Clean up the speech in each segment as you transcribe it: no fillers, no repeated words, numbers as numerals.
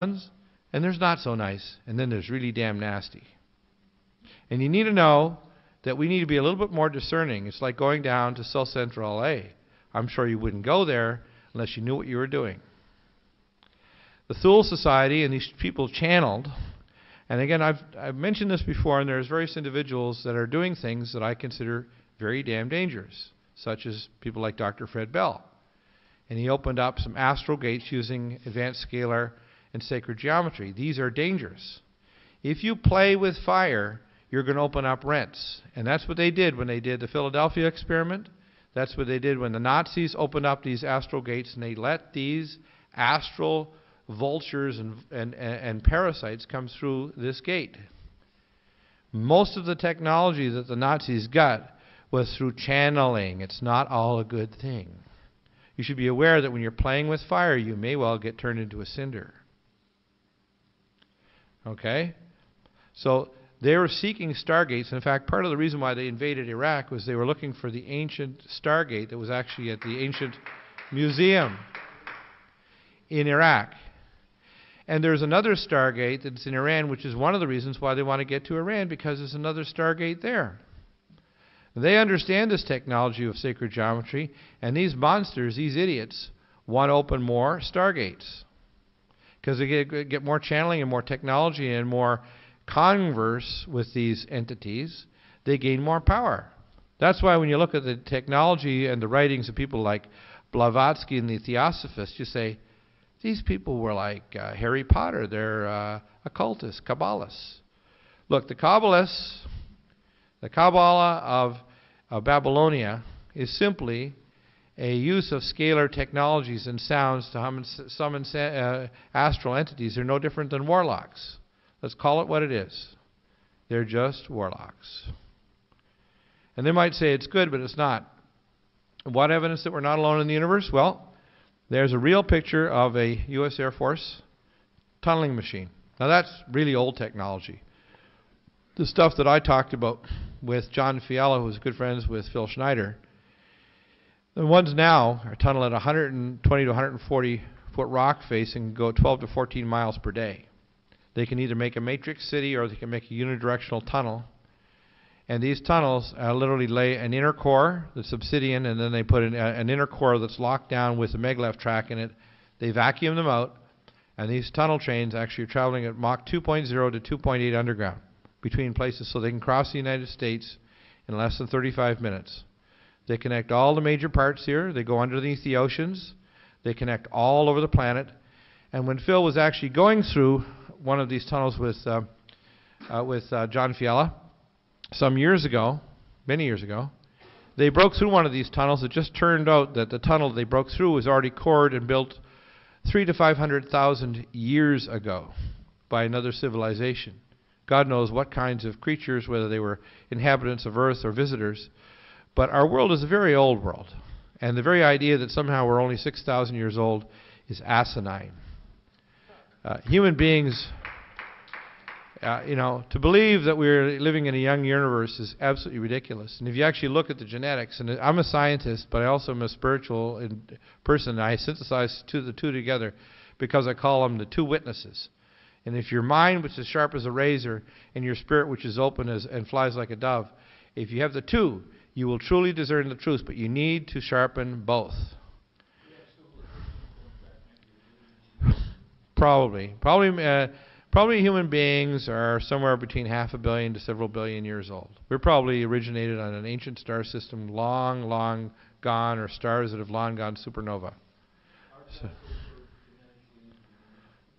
and there's not so nice, and then there's really damn nasty. And you need to know that we need to be a little bit more discerning. It's like going down to South Central LA. I'm sure you wouldn't go there unless you knew what you were doing. The Thule Society and these people channeled, and again, I've mentioned this before, and there's various individuals that are doing things that I consider very damn dangerous, such as people like Dr. Fred Bell. And he opened up some astral gates using advanced scalar and sacred geometry. These are dangerous. If you play with fire, you're going to open up rents. And that's what they did when they did the Philadelphia experiment. That's what they did when the Nazis opened up these astral gates, and they let these astral vultures and parasites come through this gate. Most of the technology that the Nazis got was through channeling. It's not all a good thing. You should be aware that when you're playing with fire, you may well get turned into a cinder. Okay? So they were seeking stargates. In fact, part of the reason why they invaded Iraq was they were looking for the ancient stargate that was actually at the ancient museum in Iraq. And there's another stargate that's in Iran, which is one of the reasons why they want to get to Iran, because there's another stargate there. They understand this technology of sacred geometry, and these monsters, these idiots, want to open more stargates. Because they get more channeling and more technology and more converse with these entities, they gain more power. That's why when you look at the technology and the writings of people like Blavatsky and the Theosophists, you say, these people were like Harry Potter. They're occultists, Kabbalists. Look, the Kabbalists, the Kabbalah of Babylonia is simply a use of scalar technologies and sounds to summon astral entities. They're no different than warlocks. Let's call it what it is. They're just warlocks. And they might say it's good, but it's not. What evidence that we're not alone in the universe? Well, there's a real picture of a U.S. Air Force tunneling machine. Now that's really old technology. The stuff that I talked about with John Fiala, who's good friends with Phil Schneider, the ones now are tunnel at 120 to 140 foot rock face and go 12 to 14 miles per day. They can either make a matrix city or they can make a unidirectional tunnel. And these tunnels literally lay an inner core that's obsidian, and then they put an inner core that's locked down with a maglev track in it. They vacuum them out, and these tunnel trains actually are traveling at Mach 2.0 to 2.8 underground between places, so they can cross the United States in less than 35 minutes. They connect all the major parts here. They go underneath the oceans. They connect all over the planet. And when Phil was actually going through one of these tunnels with John Fiala some years ago, many years ago, they broke through one of these tunnels. It just turned out that the tunnel they broke through was already cored and built 300,000 to 500,000 years ago by another civilization. God knows what kinds of creatures, whether they were inhabitants of Earth or visitors. But our world is a very old world. And the very idea that somehow we're only 6,000 years old is asinine. Human beings, to believe that we're living in a young universe is absolutely ridiculous. And if you actually look at the genetics, and I'm a scientist, but I also am a spiritual person, and I synthesize the two together because I call them the two witnesses. And if your mind, which is sharp as a razor, and your spirit, which is open and flies like a dove, if you have the two, you will truly discern the truth, but you need to sharpen both. Probably human beings are somewhere between 500 million to several billion years old. We're probably originated on an ancient star system long, long gone, or stars that have long gone supernova. So,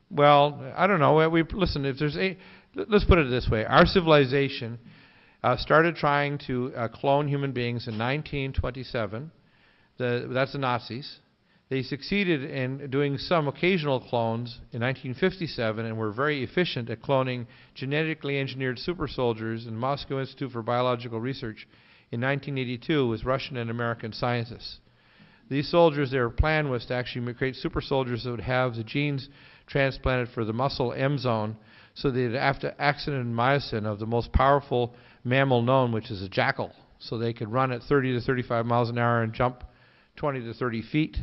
well, I don't know. Listen, if there's let's put it this way. Our civilization started trying to clone human beings in 1927. That's the Nazis. They succeeded in doing some occasional clones in 1957 and were very efficient at cloning genetically engineered super soldiers in the Moscow Institute for Biological Research in 1982 with Russian and American scientists. These soldiers, their plan was to actually create super soldiers that would have the genes transplanted for the muscle M zone, so they'd have to accident myosin of the most powerful mammal known, which is a jackal. So they could run at 30 to 35 miles an hour and jump 20 to 30 feet,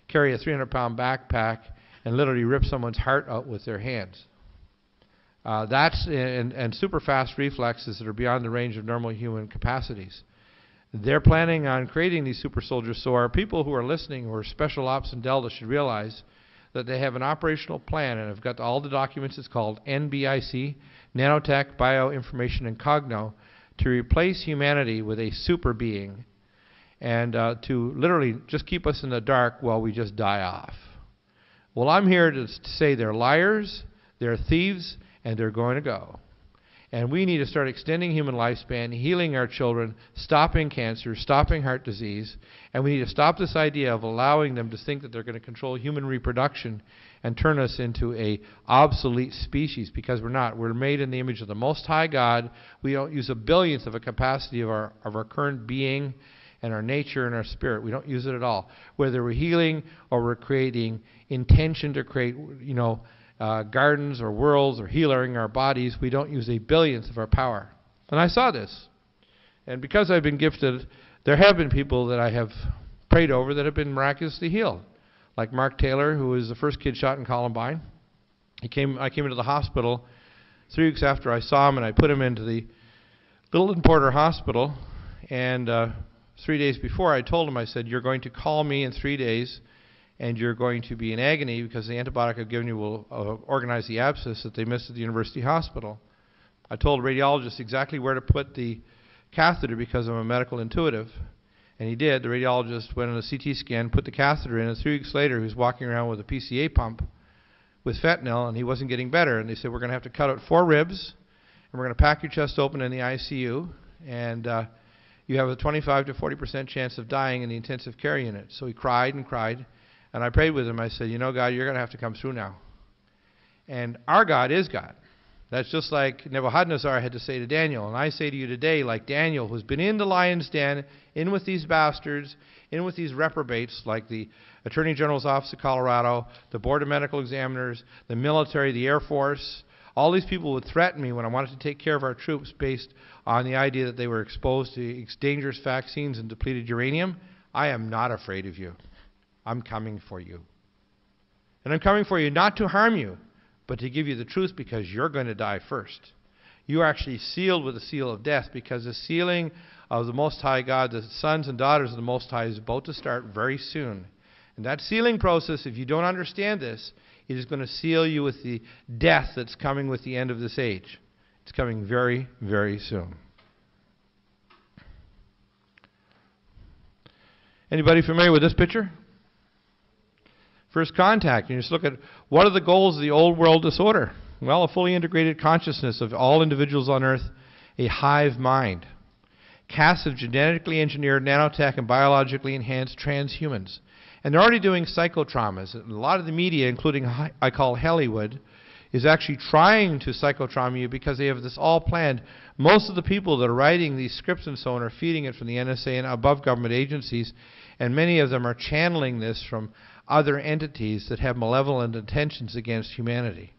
carry a 300-pound backpack, and literally rip someone's heart out with their hands. And super fast reflexes that are beyond the range of normal human capacities. They're planning on creating these super soldiers, so our people who are listening, who are special ops and Delta, should realize that they have an operational plan, and have got all the documents. It's called NBIC, Nanotech, Bioinformation, and Cogno, to replace humanity with a super being, and to literally just keep us in the dark while we just die off. Well, I'm here to say they're liars, they're thieves, and they're going to go. And we need to start extending human lifespan, healing our children, stopping cancer, stopping heart disease, and we need to stop this idea of allowing them to think that they're going to control human reproduction and turn us into a obsolete species, because we're not. We're made in the image of the Most High God. We don't use a billionth of a capacity of our current being and our nature and our spirit. We don't use it at all. Whether we're healing or we're creating intention to create, gardens or worlds or healing our bodies, we don't use a billionth of our power. And I saw this. And because I've been gifted, there have been people that I have prayed over that have been miraculously healed. Like Mark Taylor, who was the first kid shot in Columbine. I came into the hospital 3 weeks after I saw him, and I put him into the Littleton Porter Hospital. And 3 days before, I told him, I said, you're going to call me in 3 days, and you're going to be in agony because the antibiotic I've given you will organize the abscess that they missed at the University Hospital. I told the radiologist exactly where to put the catheter because I'm a medical intuitive. And he did. The radiologist went on a CT scan, put the catheter in, and 3 weeks later he was walking around with a PCA pump with fentanyl, and he wasn't getting better. And they said, we're going to have to cut out 4 ribs, and we're going to pack your chest open in the ICU, and you have a 25 to 40% chance of dying in the intensive care unit. So he cried and cried. And I prayed with him. I said, God, you're going to have to come through now. And our God is God. That's just like Nebuchadnezzar had to say to Daniel. And I say to you today, like Daniel, who's been in the lion's den, in with these bastards, in with these reprobates, like the Attorney General's Office of Colorado, the Board of Medical Examiners, the military, the Air Force. All these people would threaten me when I wanted to take care of our troops based on the idea that they were exposed to dangerous vaccines and depleted uranium. I am not afraid of you. I'm coming for you. And I'm coming for you not to harm you, but to give you the truth, because you're going to die first. You are actually sealed with the seal of death, because the sealing of the Most High God, the sons and daughters of the Most High, is about to start very soon. And that sealing process, if you don't understand this, it is going to seal you with the death that's coming with the end of this age. It's coming very, very soon. Anybody familiar with this picture? First contact. You just look at what are the goals of the old world disorder? Well, a fully integrated consciousness of all individuals on Earth, a hive mind, casts of genetically engineered nanotech and biologically enhanced transhumans. And they're already doing psychotraumas. And a lot of the media, including I call Hollywood, is actually trying to psychotrauma you because they have this all planned. Most of the people that are writing these scripts and so on are feeding it from the NSA and above government agencies, and many of them are channeling this from other entities that have malevolent intentions against humanity.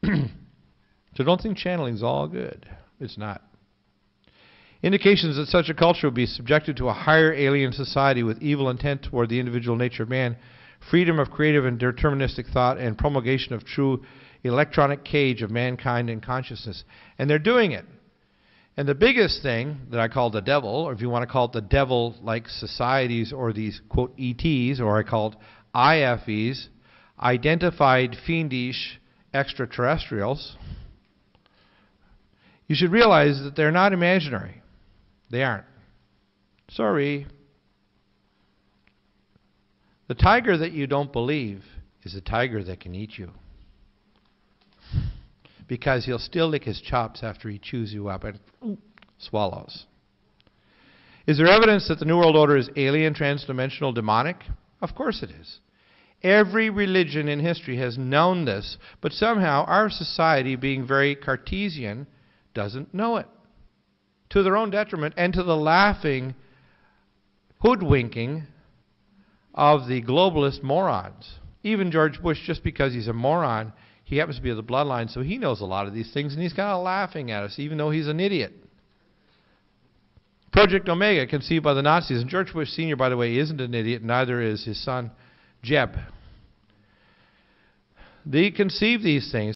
So don't think channeling is all good. It's not. Indications that such a culture will be subjected to a higher alien society with evil intent toward the individual nature of man, freedom of creative and deterministic thought, and promulgation of true electronic cage of mankind and consciousness. And they're doing it. And the biggest thing that I call the devil, or if you want to call it the devil-like societies, or these, quote, ETs, or I called IFEs, identified fiendish extraterrestrials, you should realize that they're not imaginary. They aren't. Sorry. The tiger that you don't believe is a tiger that can eat you, because he'll still lick his chops after he chews you up and swallows. Is there evidence that the New World Order is alien, transdimensional, demonic? Of course it is. Every religion in history has known this, but somehow our society, being very Cartesian, doesn't know it. To their own detriment, and to the laughing hoodwinking of the globalist morons. Even George Bush, just because he's a moron, he happens to be of the bloodline, so he knows a lot of these things, and he's kind of laughing at us, even though he's an idiot. Project Omega, conceived by the Nazis, and George Bush Sr., by the way, isn't an idiot, neither is his son, Jeb. they conceive these things.